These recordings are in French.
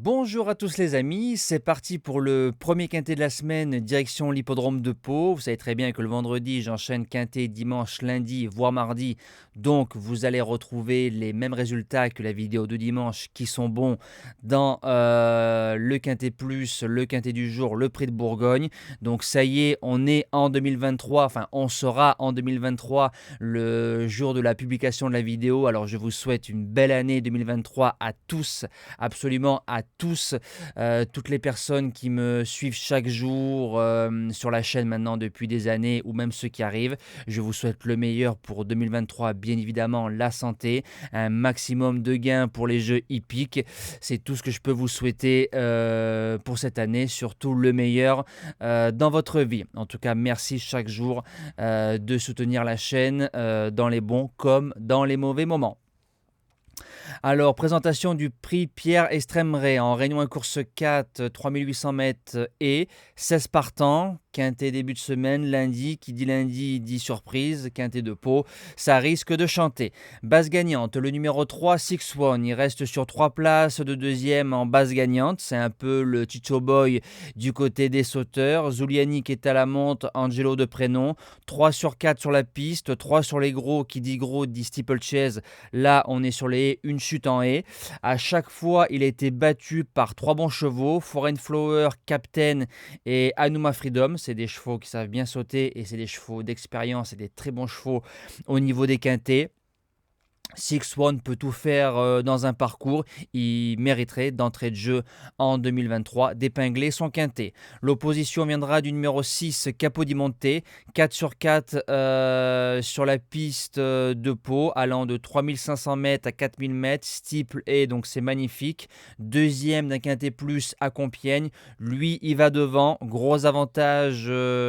Bonjour à tous les amis, c'est parti pour le premier quintet de la semaine, direction l'hippodrome de Pau. Vous savez très bien que le vendredi, j'enchaîne quintet dimanche, lundi, voire mardi. Donc vous allez retrouver les mêmes résultats que la vidéo de dimanche qui sont bons dans le quintet plus, le quintet du jour, le prix de Bourgogne. Donc ça y est, on est en 2023, enfin on sera en 2023 le jour de la publication de la vidéo. Alors je vous souhaite une belle année 2023 à tous, absolument à tous, toutes les personnes qui me suivent chaque jour sur la chaîne maintenant depuis des années ou même ceux qui arrivent. Je vous souhaite le meilleur pour 2023, bien évidemment la santé, un maximum de gains pour les jeux hippiques. C'est tout ce que je peux vous souhaiter pour cette année, surtout le meilleur dans votre vie. En tout cas, merci chaque jour de soutenir la chaîne dans les bons comme dans les mauvais moments. Alors, présentation du prix Pierre Estremeret en Réunion 1 course 4, 3800 mètres et 16 partants. Quintet début de semaine, lundi, qui dit lundi dit surprise, quintet de Pau, ça risque de chanter. Base gagnante, le numéro 3, Six One, il reste sur 3 places de deuxième en base gagnante, c'est un peu le Chicho Boy du côté des sauteurs. Zuliani qui est à la monte, Angelo de prénom, 3 sur 4 sur la piste, 3 sur les gros, qui dit gros dit steeplechase, là on est sur les haies, une chute en haie. À chaque fois, il a été battu par 3 bons chevaux, Foreign Flower, Captain et Anuma Freedom. C'est des chevaux qui savent bien sauter et c'est des chevaux d'expérience et des très bons chevaux au niveau des quintets. Six One peut tout faire dans un parcours, il mériterait d'entrée de jeu en 2023 d'épingler son quintet. L'opposition viendra du numéro 6 Capodimonte, 4 sur 4 sur la piste de Pau, allant de 3500 mètres à 4000 mètres, steeple et donc c'est magnifique. Deuxième d'un quintet plus à Compiègne, lui il va devant, gros avantage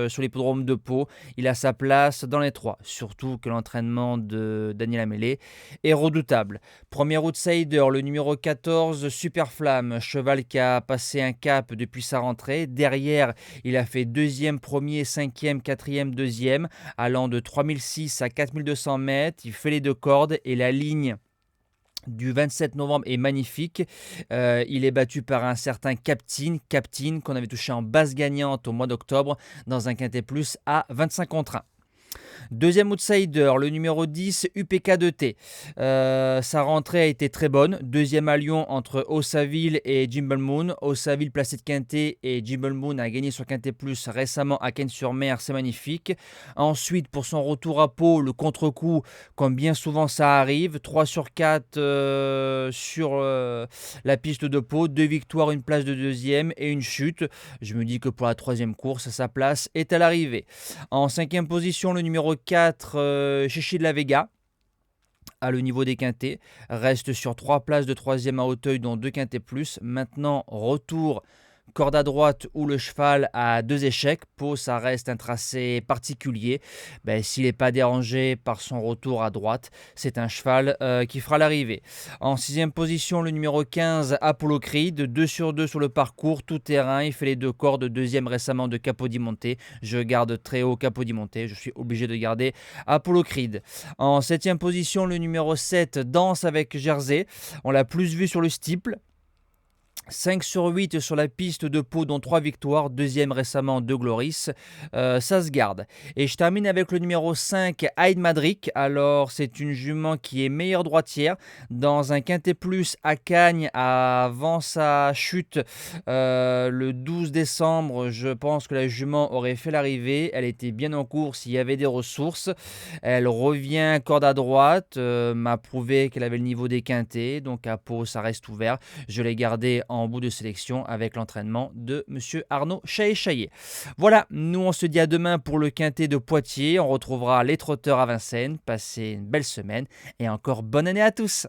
sur l'hippodrome de Pau, il a sa place dans les 3, surtout que l'entraînement de Daniel Amélé est redoutable. Premier outsider, le numéro 14, Superflamme, cheval qui a passé un cap depuis sa rentrée. Derrière, il a fait deuxième, premier, cinquième, quatrième, deuxième, allant de 3006 à 4200 mètres. Il fait les 2 cordes et la ligne du 27 novembre est magnifique. Il est battu par un certain Captain qu'on avait touché en base gagnante au mois d'octobre dans un quintet plus à 25 contre 1. Deuxième outsider, le numéro 10, UPK2T. Sa rentrée a été très bonne. Deuxième à Lyon entre Ossaville et Jimble Moon. Ossaville placé de quintet et Jimble Moon a gagné sur quintet plus récemment à Cannes-sur-Mer, c'est magnifique. Ensuite, pour son retour à Pau, le contre-coup, comme bien souvent ça arrive, 3 sur 4 sur la piste de Pau, 2 victoires, une place de deuxième et une chute. Je me dis que pour la troisième course, sa place est à l'arrivée. En cinquième position, le numéro 4, Chichi de la Vega, à le niveau des quintets, reste sur 3 places de troisième à Hauteuil, dont 2 quintets plus. Maintenant, retour corde à droite où le cheval a 2 échecs. Pau, ça reste un tracé particulier. S'il n'est pas dérangé par son retour à droite, c'est un cheval qui fera l'arrivée. En sixième position, le numéro 15, Apollo Creed, 2 sur 2 sur le parcours, tout terrain. Il fait les 2 cordes, deuxième récemment de Capodimonte. Je garde très haut Capodimonte. Je suis obligé de garder Apollo Creed. En septième position, le numéro 7, Danse avec Jersey. On l'a plus vu sur le steeple. 5 sur 8 sur la piste de Pau, dont 3 victoires, deuxième récemment de Gloris, ça se garde. Et je termine avec le numéro 5, Hyde Madric. Alors c'est une jument qui est meilleure droitière, dans un quintet plus à Cagnes avant sa chute le 12 décembre. Je pense que la jument aurait fait l'arrivée, elle était bien en course, il y avait des ressources, elle revient corde à droite, m'a prouvé qu'elle avait le niveau des quintets, donc à Pau ça reste ouvert. Je l'ai gardé en bout de sélection avec l'entraînement de monsieur Arnaud Chaillet-Chaillet. Voilà, nous on se dit à demain pour le quintet de Poitiers. On retrouvera les trotteurs à Vincennes. Passez une belle semaine et encore bonne année à tous.